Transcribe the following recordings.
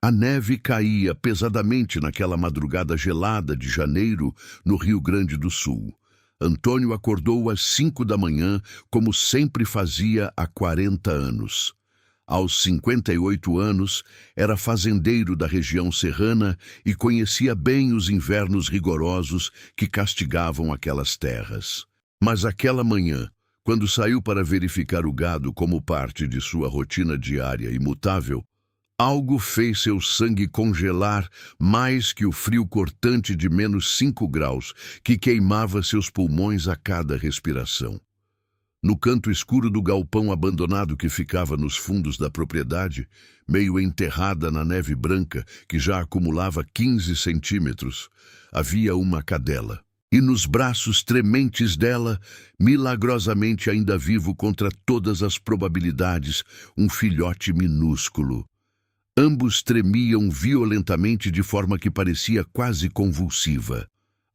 A neve caía pesadamente naquela madrugada gelada de janeiro no Rio Grande do Sul. Antônio acordou às 5 da manhã, como sempre fazia há 40 anos. Aos 58 anos, era fazendeiro da região serrana e conhecia bem os invernos rigorosos que castigavam aquelas terras. Mas aquela manhã, quando saiu para verificar o gado como parte de sua rotina diária imutável, algo fez seu sangue congelar mais que o frio cortante de -5 graus que queimava seus pulmões a cada respiração. No canto escuro do galpão abandonado que ficava nos fundos da propriedade, meio enterrada na neve branca que já acumulava 15 centímetros, havia uma cadela. E nos braços trementes dela, milagrosamente ainda vivo contra todas as probabilidades, um filhote minúsculo. Ambos tremiam violentamente de forma que parecia quase convulsiva.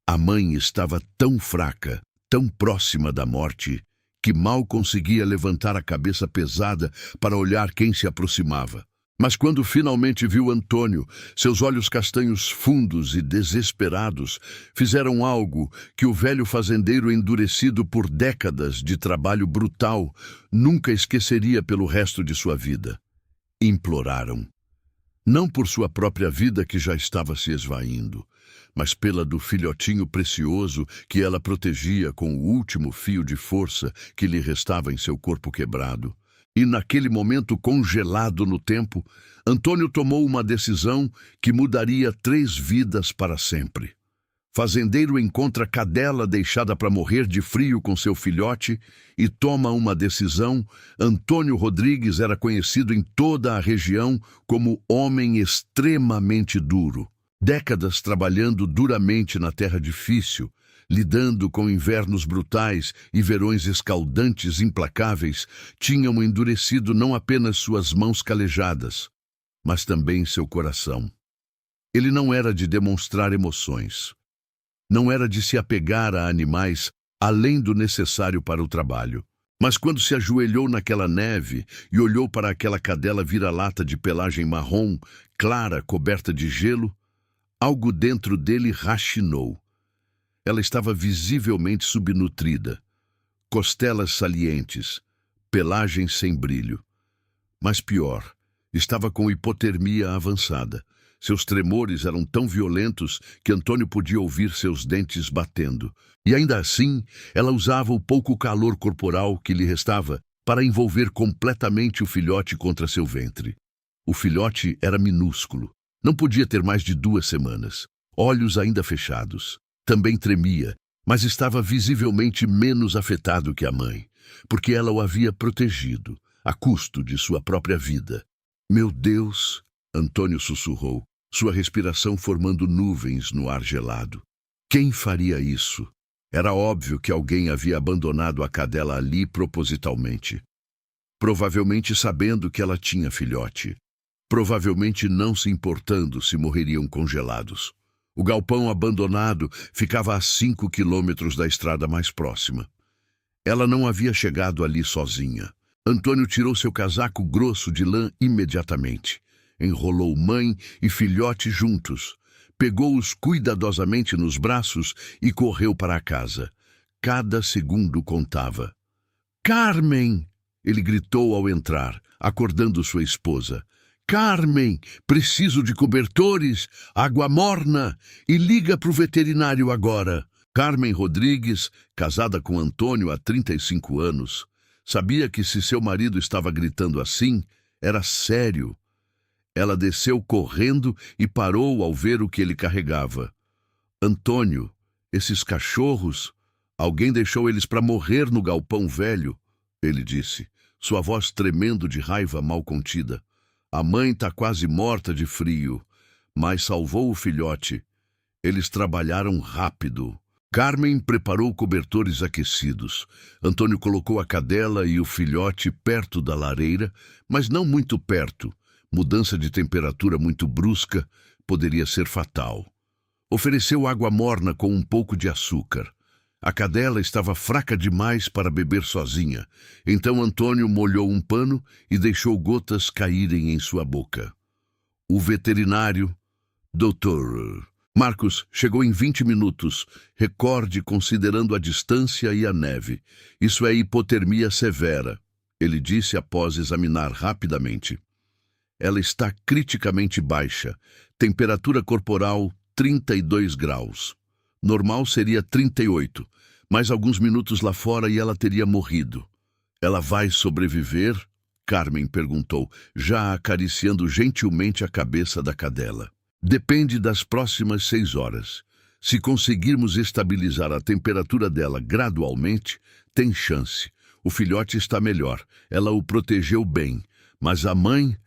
A mãe estava tão fraca, tão próxima da morte, que mal conseguia levantar a cabeça pesada para olhar quem se aproximava. Mas quando finalmente viu Antônio, seus olhos castanhos fundos e desesperados fizeram algo que o velho fazendeiro, endurecido por décadas de trabalho brutal, nunca esqueceria pelo resto de sua vida. Imploraram. Não por sua própria vida que já estava se esvaindo, mas pela do filhotinho precioso que ela protegia com o último fio de força que lhe restava em seu corpo quebrado. E naquele momento congelado no tempo, Antônio tomou uma decisão que mudaria 3 vidas para sempre. Fazendeiro encontra cadela deixada para morrer de frio com seu filhote e toma uma decisão. Antônio Rodrigues era conhecido em toda a região como homem extremamente duro. Décadas trabalhando duramente na terra difícil, lidando com invernos brutais e verões escaldantes implacáveis, tinham endurecido não apenas suas mãos calejadas, mas também seu coração. Ele não era de demonstrar emoções. Não era de se apegar a animais além do necessário para o trabalho. Mas quando se ajoelhou naquela neve e olhou para aquela cadela vira-lata de pelagem marrom, clara, coberta de gelo, algo dentro dele rachinou. Ela estava visivelmente subnutrida, costelas salientes, pelagem sem brilho. Mas pior, estava com hipotermia avançada. Seus tremores eram tão violentos que Antônio podia ouvir seus dentes batendo. E ainda assim, ela usava o pouco calor corporal que lhe restava para envolver completamente o filhote contra seu ventre. O filhote era minúsculo. Não podia ter mais de 2 semanas. Olhos ainda fechados. Também tremia, mas estava visivelmente menos afetado que a mãe, porque ela o havia protegido, a custo de sua própria vida. Meu Deus! Antônio sussurrou, sua respiração formando nuvens no ar gelado. Quem faria isso? Era óbvio que alguém havia abandonado a cadela ali propositalmente. Provavelmente sabendo que ela tinha filhote. Provavelmente não se importando se morreriam congelados. O galpão abandonado ficava a 5 quilômetros da estrada mais próxima. Ela não havia chegado ali sozinha. Antônio tirou seu casaco grosso de lã imediatamente. Enrolou mãe e filhote juntos, pegou-os cuidadosamente nos braços e correu para a casa. Cada segundo contava. «Carmen!» ele gritou ao entrar, acordando sua esposa. «Carmen, preciso de cobertores, água morna e liga para o veterinário agora». Carmen Rodrigues, casada com Antônio há 35 anos, sabia que se seu marido estava gritando assim, era sério. Ela desceu correndo e parou ao ver o que ele carregava. «Antônio, esses cachorros, alguém deixou eles para morrer no galpão velho», ele disse, sua voz tremendo de raiva mal contida. «A mãe está quase morta de frio, mas salvou o filhote. Eles trabalharam rápido». Carmen preparou cobertores aquecidos. Antônio colocou a cadela e o filhote perto da lareira, mas não muito perto. Mudança de temperatura muito brusca poderia ser fatal. Ofereceu água morna com um pouco de açúcar. A cadela estava fraca demais para beber sozinha, então Antônio molhou um pano e deixou gotas caírem em sua boca. O veterinário, doutor Marcos, chegou em 20 minutos, recorde considerando a distância e a neve. Isso é hipotermia severa, ele disse após examinar rapidamente. Ela está criticamente baixa, temperatura corporal 32 graus. Normal seria 38, mais alguns minutos lá fora e ela teria morrido. Ela vai sobreviver? Carmen perguntou, já acariciando gentilmente a cabeça da cadela. Depende das próximas 6 horas. Se conseguirmos estabilizar a temperatura dela gradualmente, tem chance. O filhote está melhor, ela o protegeu bem, mas a mãe,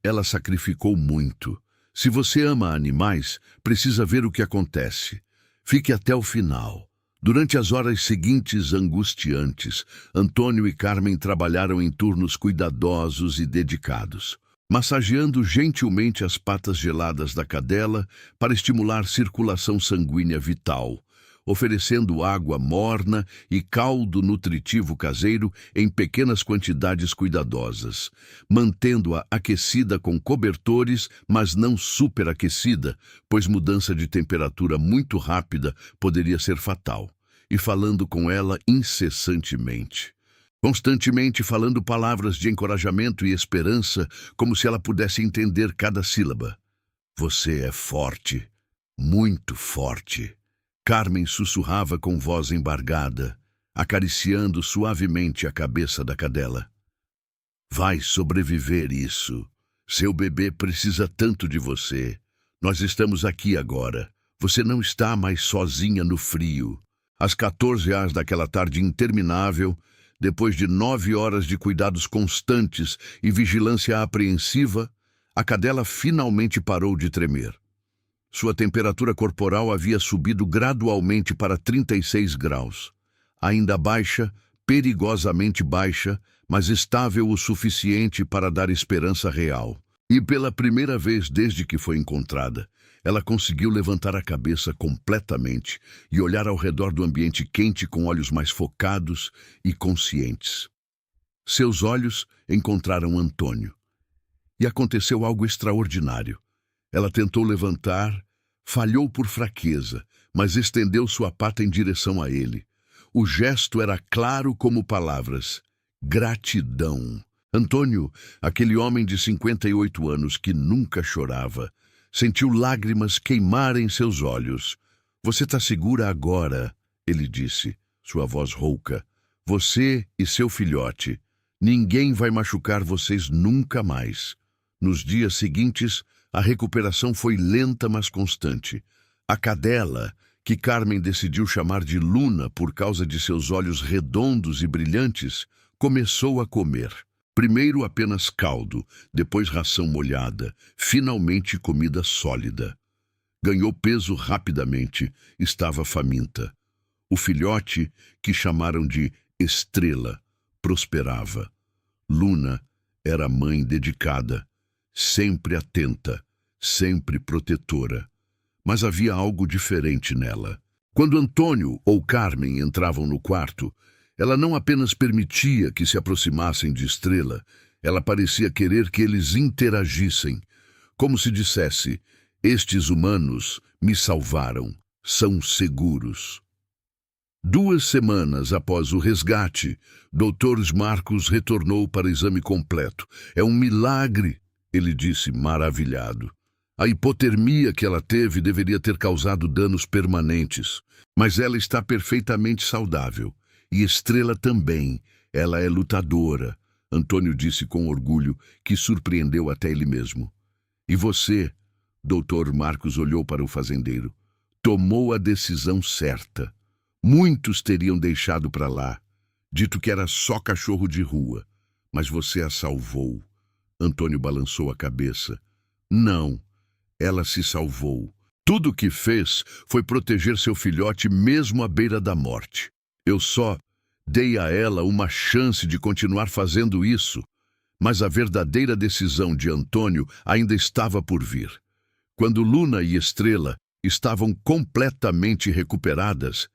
ela sacrificou muito. Se você ama animais, precisa ver o que acontece. Fique até o final. Durante as horas seguintes angustiantes, Antônio e Carmen trabalharam em turnos cuidadosos e dedicados, massageando gentilmente as patas geladas da cadela para estimular circulação sanguínea vital, oferecendo água morna e caldo nutritivo caseiro em pequenas quantidades cuidadosas, mantendo-a aquecida com cobertores, mas não superaquecida, pois mudança de temperatura muito rápida poderia ser fatal, e falando com ela incessantemente. Constantemente falando palavras de encorajamento e esperança, como se ela pudesse entender cada sílaba. Você é forte, muito forte. Carmen sussurrava com voz embargada, acariciando suavemente a cabeça da cadela. Vai sobreviver isso. Seu bebê precisa tanto de você. Nós estamos aqui agora. Você não está mais sozinha no frio. Às 14 horas daquela tarde interminável, depois de 9 horas de cuidados constantes e vigilância apreensiva, a cadela finalmente parou de tremer. Sua temperatura corporal havia subido gradualmente para 36 graus. Ainda baixa, perigosamente baixa, mas estável o suficiente para dar esperança real. E pela primeira vez desde que foi encontrada, ela conseguiu levantar a cabeça completamente e olhar ao redor do ambiente quente com olhos mais focados e conscientes. Seus olhos encontraram Antônio. E aconteceu algo extraordinário. Ela tentou levantar, falhou por fraqueza, mas estendeu sua pata em direção a ele. O gesto era claro como palavras. Gratidão. Antônio, aquele homem de 58 anos que nunca chorava, sentiu lágrimas queimarem seus olhos. Você está segura agora, ele disse, sua voz rouca. Você e seu filhote. Ninguém vai machucar vocês nunca mais. Nos dias seguintes, a recuperação foi lenta, mas constante. A cadela, que Carmen decidiu chamar de Luna por causa de seus olhos redondos e brilhantes, começou a comer. Primeiro apenas caldo, depois ração molhada, finalmente comida sólida. Ganhou peso rapidamente, estava faminta. O filhote, que chamaram de Estrela, prosperava. Luna era mãe dedicada, sempre atenta, sempre protetora. Mas havia algo diferente nela. Quando Antônio ou Carmen entravam no quarto, ela não apenas permitia que se aproximassem de Estrela, ela parecia querer que eles interagissem, como se dissesse, estes humanos me salvaram, são seguros. 2 semanas após o resgate, Dr. Marcos retornou para exame completo. É um milagre, ele disse maravilhado. A hipotermia que ela teve deveria ter causado danos permanentes, mas ela está perfeitamente saudável. E Estrela também, ela é lutadora, Antônio disse com orgulho, que surpreendeu até ele mesmo. E você, Dr. Marcos olhou para o fazendeiro, tomou a decisão certa. Muitos teriam deixado para lá, dito que era só cachorro de rua, mas você a salvou. Antônio balançou a cabeça. Não, ela se salvou. Tudo o que fez foi proteger seu filhote mesmo à beira da morte. Eu só dei a ela uma chance de continuar fazendo isso, mas a verdadeira decisão de Antônio ainda estava por vir. Quando Luna e Estrela estavam completamente recuperadas,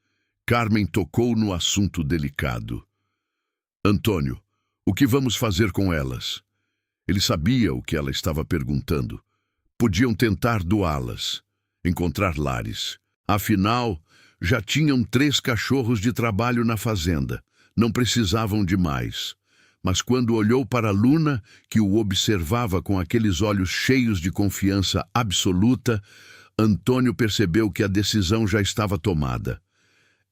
Carmen tocou no assunto delicado. Antônio, o que vamos fazer com elas? Ele sabia o que ela estava perguntando. Podiam tentar doá-las, encontrar lares. Afinal, já tinham 3 cachorros de trabalho na fazenda. Não precisavam de mais. Mas quando olhou para Luna, que o observava com aqueles olhos cheios de confiança absoluta, Antônio percebeu que a decisão já estava tomada.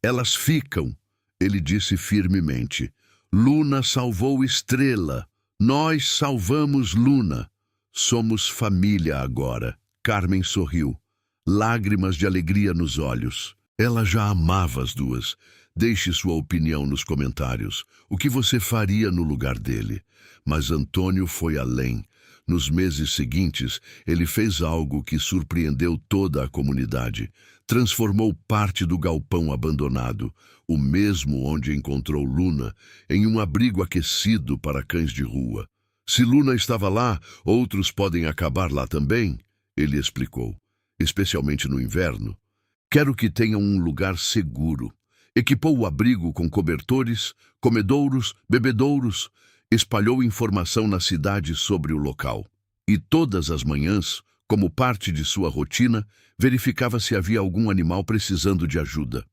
Elas ficam, ele disse firmemente. Luna salvou Estrela. Nós salvamos Luna. Somos família agora. Carmen sorriu, lágrimas de alegria nos olhos. Ela já amava as duas. Deixe sua opinião nos comentários. O que você faria no lugar dele? Mas Antônio foi além. Nos meses seguintes, ele fez algo que surpreendeu toda a comunidade. Transformou parte do galpão abandonado, o mesmo onde encontrou Luna, em um abrigo aquecido para cães de rua. Se Luna estava lá, outros podem acabar lá também, ele explicou, especialmente no inverno. Quero que tenham um lugar seguro. Equipou o abrigo com cobertores, comedouros, bebedouros, espalhou informação na cidade sobre o local. E todas as manhãs, como parte de sua rotina, verificava se havia algum animal precisando de ajuda.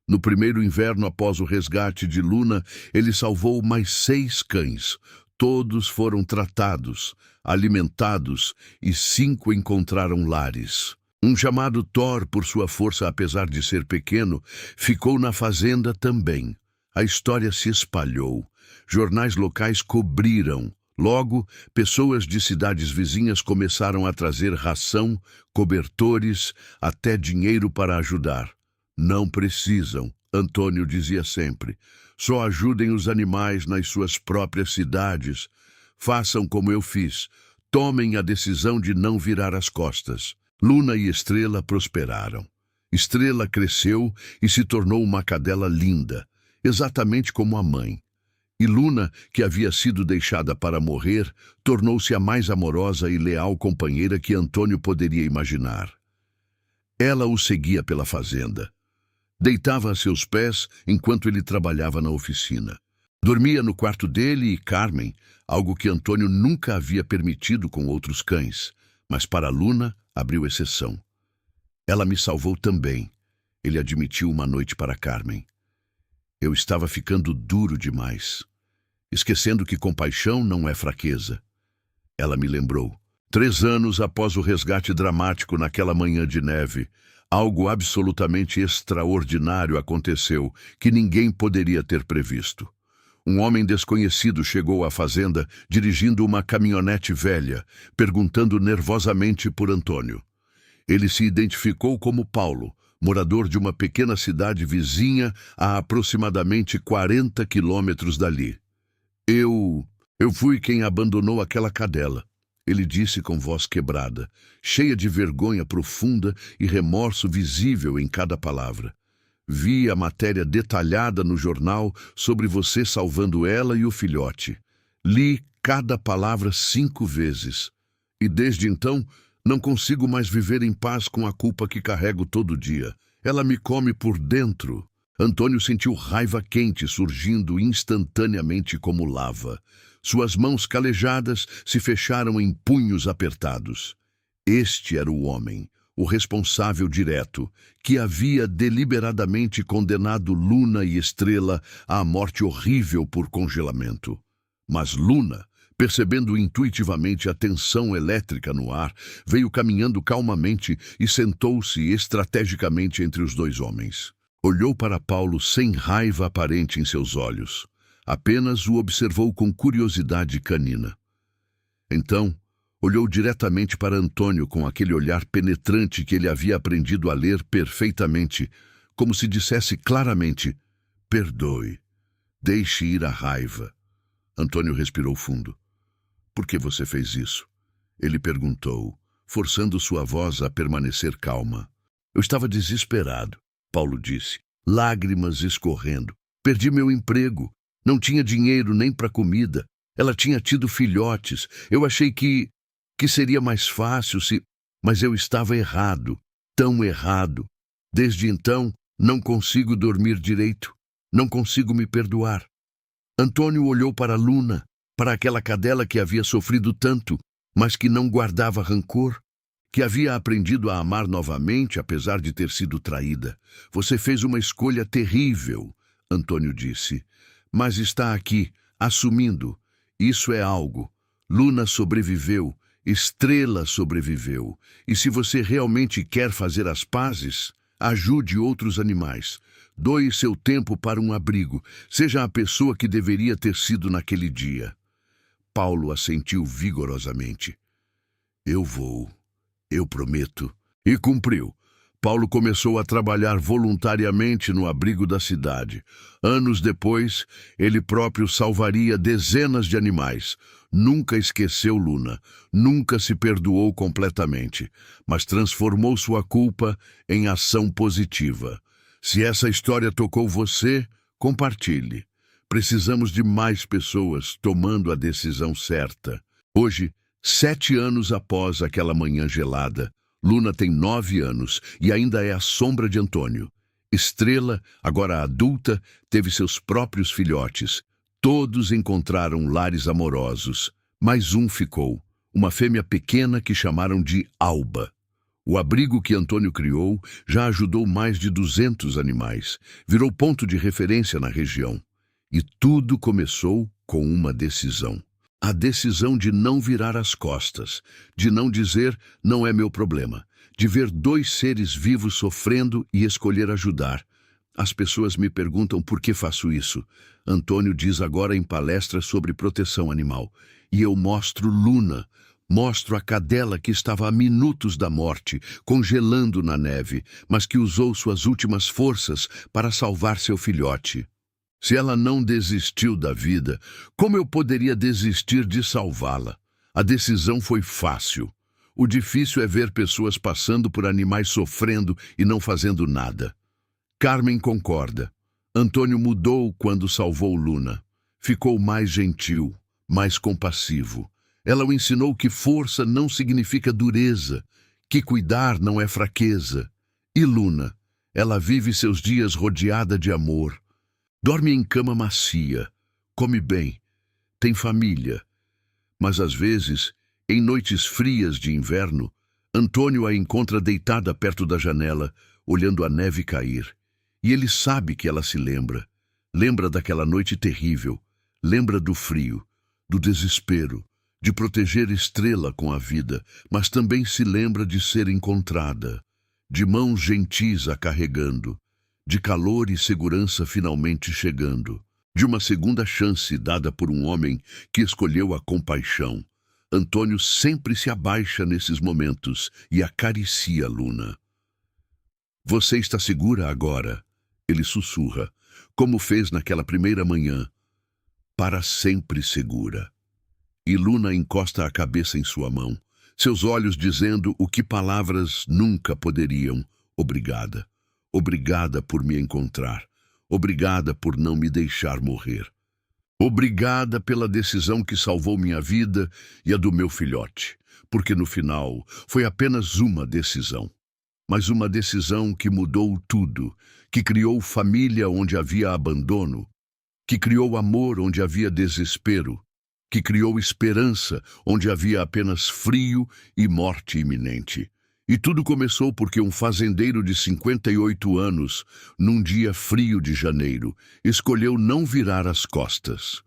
No primeiro inverno após o resgate de Luna, ele salvou mais 6 cães. Todos foram tratados, alimentados e 5 encontraram lares. Um chamado Thor, por sua força apesar de ser pequeno, ficou na fazenda também. A história se espalhou. Jornais locais cobriram. Logo, pessoas de cidades vizinhas começaram a trazer ração, cobertores, até dinheiro para ajudar. Não precisam, Antônio dizia sempre. Só ajudem os animais nas suas próprias cidades. Façam como eu fiz. Tomem a decisão de não virar as costas. Luna e Estrela prosperaram. Estrela cresceu e se tornou uma cadela linda, exatamente como a mãe. E Luna, que havia sido deixada para morrer, tornou-se a mais amorosa e leal companheira que Antônio poderia imaginar. Ela o seguia pela fazenda. Deitava a seus pés enquanto ele trabalhava na oficina. Dormia no quarto dele e Carmen, algo que Antônio nunca havia permitido com outros cães, mas para Luna abriu exceção. Ela me salvou também, ele admitiu uma noite para Carmen. Eu estava ficando duro demais, esquecendo que compaixão não é fraqueza. Ela me lembrou. 3 anos após o resgate dramático naquela manhã de neve, algo absolutamente extraordinário aconteceu que ninguém poderia ter previsto. Um homem desconhecido chegou à fazenda dirigindo uma caminhonete velha, perguntando nervosamente por Antônio. Ele se identificou como Paulo, morador de uma pequena cidade vizinha a aproximadamente 40 quilômetros dali. Eu fui quem abandonou aquela cadela, ele disse com voz quebrada, cheia de vergonha profunda e remorso visível em cada palavra. Vi a matéria detalhada no jornal sobre você salvando ela e o filhote. Li cada palavra 5 vezes. E desde então, não consigo mais viver em paz com a culpa que carrego todo dia. Ela me come por dentro. Antônio sentiu raiva quente surgindo instantaneamente como lava. Suas mãos calejadas se fecharam em punhos apertados. Este era o homem, o responsável direto, que havia deliberadamente condenado Luna e Estrela à morte horrível por congelamento. Mas Luna, percebendo intuitivamente a tensão elétrica no ar, veio caminhando calmamente e sentou-se estrategicamente entre os 2 homens. Olhou para Paulo sem raiva aparente em seus olhos. Apenas o observou com curiosidade canina. Então, olhou diretamente para Antônio com aquele olhar penetrante que ele havia aprendido a ler perfeitamente, como se dissesse claramente, perdoe, deixe ir a raiva. Antônio respirou fundo. Por que você fez isso? Ele perguntou, forçando sua voz a permanecer calma. Eu estava desesperado, Paulo disse, lágrimas escorrendo. Perdi meu emprego, não tinha dinheiro nem para comida. Ela tinha tido filhotes. Eu achei que seria mais fácil se... Mas eu estava errado, tão errado. Desde então, não consigo dormir direito. Não consigo me perdoar. Antônio olhou para Luna, para aquela cadela que havia sofrido tanto, mas que não guardava rancor. que havia aprendido a amar novamente apesar de ter sido traída. Você fez uma escolha terrível, Antônio disse, mas está aqui, assumindo. Isso é algo. Luna sobreviveu, Estrela sobreviveu. E se você realmente quer fazer as pazes, ajude outros animais. Doe seu tempo para um abrigo. Seja a pessoa que deveria ter sido naquele dia. Paulo assentiu vigorosamente. Eu vou. Eu prometo. E cumpriu. Paulo começou a trabalhar voluntariamente no abrigo da cidade. Anos depois, ele próprio salvaria dezenas de animais. Nunca esqueceu Luna, nunca se perdoou completamente, mas transformou sua culpa em ação positiva. Se essa história tocou você, compartilhe. Precisamos de mais pessoas tomando a decisão certa. Hoje, 7 anos após aquela manhã gelada, Luna tem 9 anos e ainda é a sombra de Antônio. Estrela, agora adulta, teve seus próprios filhotes. Todos encontraram lares amorosos, mas um ficou, uma fêmea pequena que chamaram de Alba. O abrigo que Antônio criou já ajudou mais de 200 animais, virou ponto de referência na região. E tudo começou com uma decisão. A decisão de não virar as costas, de não dizer não é meu problema, de ver 2 seres vivos sofrendo e escolher ajudar. As pessoas me perguntam por que faço isso. Antônio diz agora em palestra sobre proteção animal. E eu mostro Luna, mostro a cadela que estava a minutos da morte, congelando na neve, mas que usou suas últimas forças para salvar seu filhote. Se ela não desistiu da vida, como eu poderia desistir de salvá-la? A decisão foi fácil. O difícil é ver pessoas passando por animais sofrendo e não fazendo nada. Carmen concorda. Antônio mudou quando salvou Luna. Ficou mais gentil, mais compassivo. Ela o ensinou que força não significa dureza, que cuidar não é fraqueza. E Luna? Ela vive seus dias rodeada de amor. Dorme em cama macia, come bem, tem família. Mas às vezes, em noites frias de inverno, Antônio a encontra deitada perto da janela, olhando a neve cair. E ele sabe que ela se lembra. Lembra daquela noite terrível. Lembra do frio, do desespero, de proteger Estrela com a vida, mas também se lembra de ser encontrada, de mãos gentis a carregando, de calor e segurança finalmente chegando, de uma segunda chance dada por um homem que escolheu a compaixão. Antônio sempre se abaixa nesses momentos e acaricia Luna. Você está segura agora? Ele sussurra, como fez naquela primeira manhã. Para sempre segura. E Luna encosta a cabeça em sua mão, seus olhos dizendo o que palavras nunca poderiam. Obrigada. Obrigada por me encontrar. Obrigada por não me deixar morrer. Obrigada pela decisão que salvou minha vida e a do meu filhote, porque no final foi apenas uma decisão. Mas uma decisão que mudou tudo, que criou família onde havia abandono, que criou amor onde havia desespero, que criou esperança onde havia apenas frio e morte iminente. E tudo começou porque um fazendeiro de 58 anos, num dia frio de janeiro, escolheu não virar as costas.